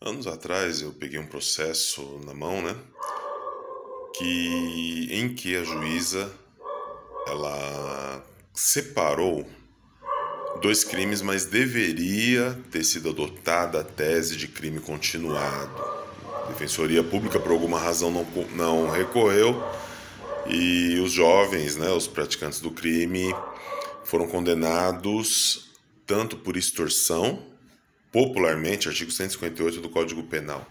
Anos atrás eu peguei um processo na mão, né? Em que a juíza ela separou dois crimes, mas deveria ter sido adotada a tese de crime continuado. A Defensoria Pública, por alguma razão, não recorreu e os jovens, né, os praticantes do crime, foram condenados tanto por extorsão, popularmente, artigo 158 do Código Penal,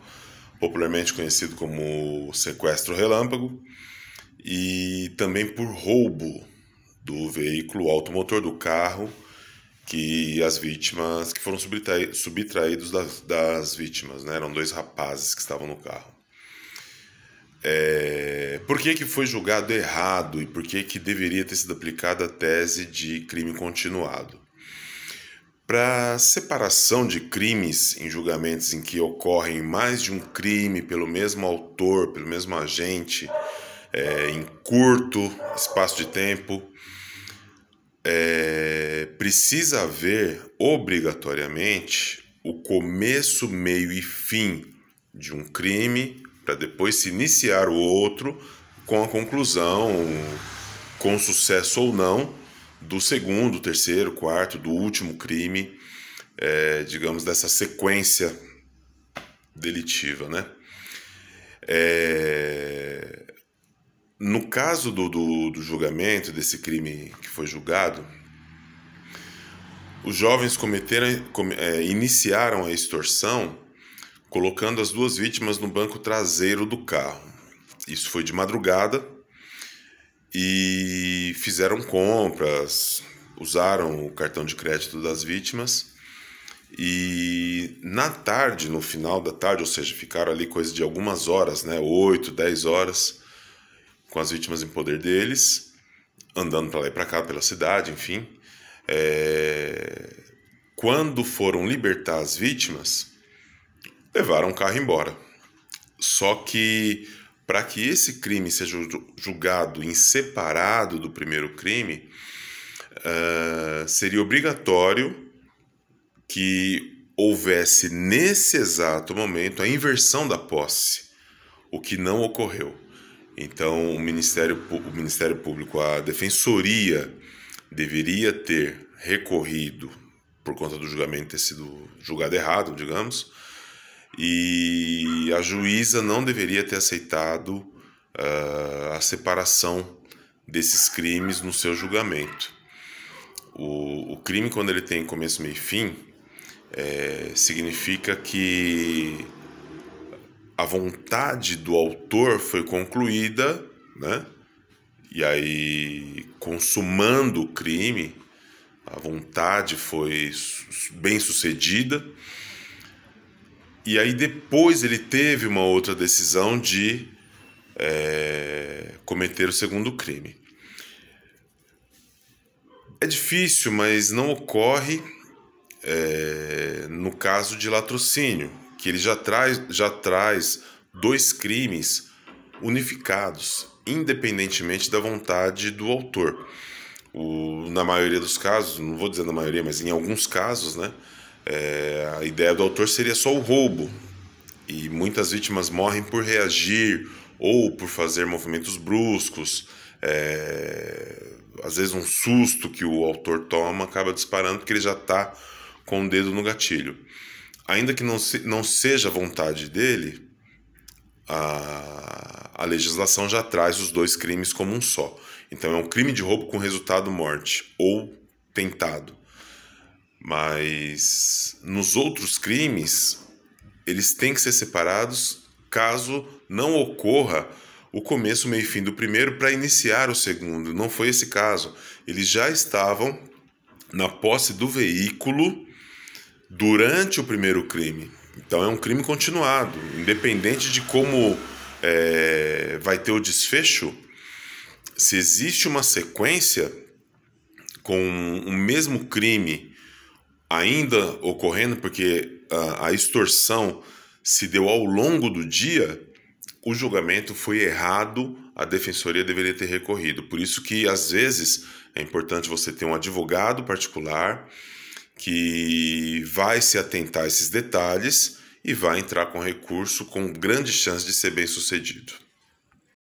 popularmente conhecido como sequestro relâmpago, e também por roubo do veículo automotor do carro que foram subtraídos das vítimas, né? Eram dois rapazes que estavam no carro. Por que foi julgado errado e por que deveria ter sido aplicada a tese de crime continuado? Para separação de crimes em julgamentos em que ocorrem mais de um crime pelo mesmo autor, pelo mesmo agente, em curto espaço de tempo, precisa haver obrigatoriamente o começo, meio e fim de um crime para depois se iniciar o outro com a conclusão, com sucesso ou não, do segundo, terceiro, quarto, do último crime, digamos, dessa sequência delitiva, né? No caso do julgamento desse crime que foi julgado, os jovens iniciaram a extorsão colocando as duas vítimas no banco traseiro do carro. Isso foi de madrugada e fizeram compras, usaram o cartão de crédito das vítimas e na tarde, no final da tarde, ou seja, ficaram ali coisa de algumas horas, né, 8, 10 horas, com as vítimas em poder deles, andando para lá e para cá pela cidade, enfim. Quando foram libertar as vítimas, levaram o carro embora. Só que, para que esse crime seja julgado em separado do primeiro crime, seria obrigatório que houvesse nesse exato momento a inversão da posse, o que não ocorreu. Então, o Ministério Público, a Defensoria, deveria ter recorrido por conta do julgamento ter sido julgado errado, digamos, e a juíza não deveria ter aceitado a separação desses crimes no seu julgamento. O crime, quando ele tem começo, meio e fim, significa que a vontade do autor foi concluída, né? E aí, consumando o crime, a vontade foi bem sucedida. E aí depois ele teve uma outra decisão de cometer o segundo crime. É difícil, mas não ocorre no caso de latrocínio, que ele já traz dois crimes unificados, independentemente da vontade do autor. Na maioria dos casos, não vou dizer na maioria, mas em alguns casos, né, a ideia do autor seria só o roubo. E muitas vítimas morrem por reagir ou por fazer movimentos bruscos. Às vezes um susto que o autor toma acaba disparando porque ele já está com o dedo no gatilho. Ainda que não seja vontade dele, a legislação já traz os dois crimes como um só. Então é um crime de roubo com resultado morte ou tentado. Mas nos outros crimes, eles têm que ser separados caso não ocorra o começo, meio e fim do primeiro para iniciar o segundo. Não foi esse caso. Eles já estavam na posse do veículo durante o primeiro crime. Então é um crime continuado. Independente de como vai ter o desfecho, se existe uma sequência com o mesmo crime ainda ocorrendo, porque a extorsão se deu ao longo do dia, o julgamento foi errado, a defensoria deveria ter recorrido. Por isso que, às vezes, é importante você ter um advogado particular que vai se atentar a esses detalhes e vai entrar com recurso com grande chance de ser bem sucedido.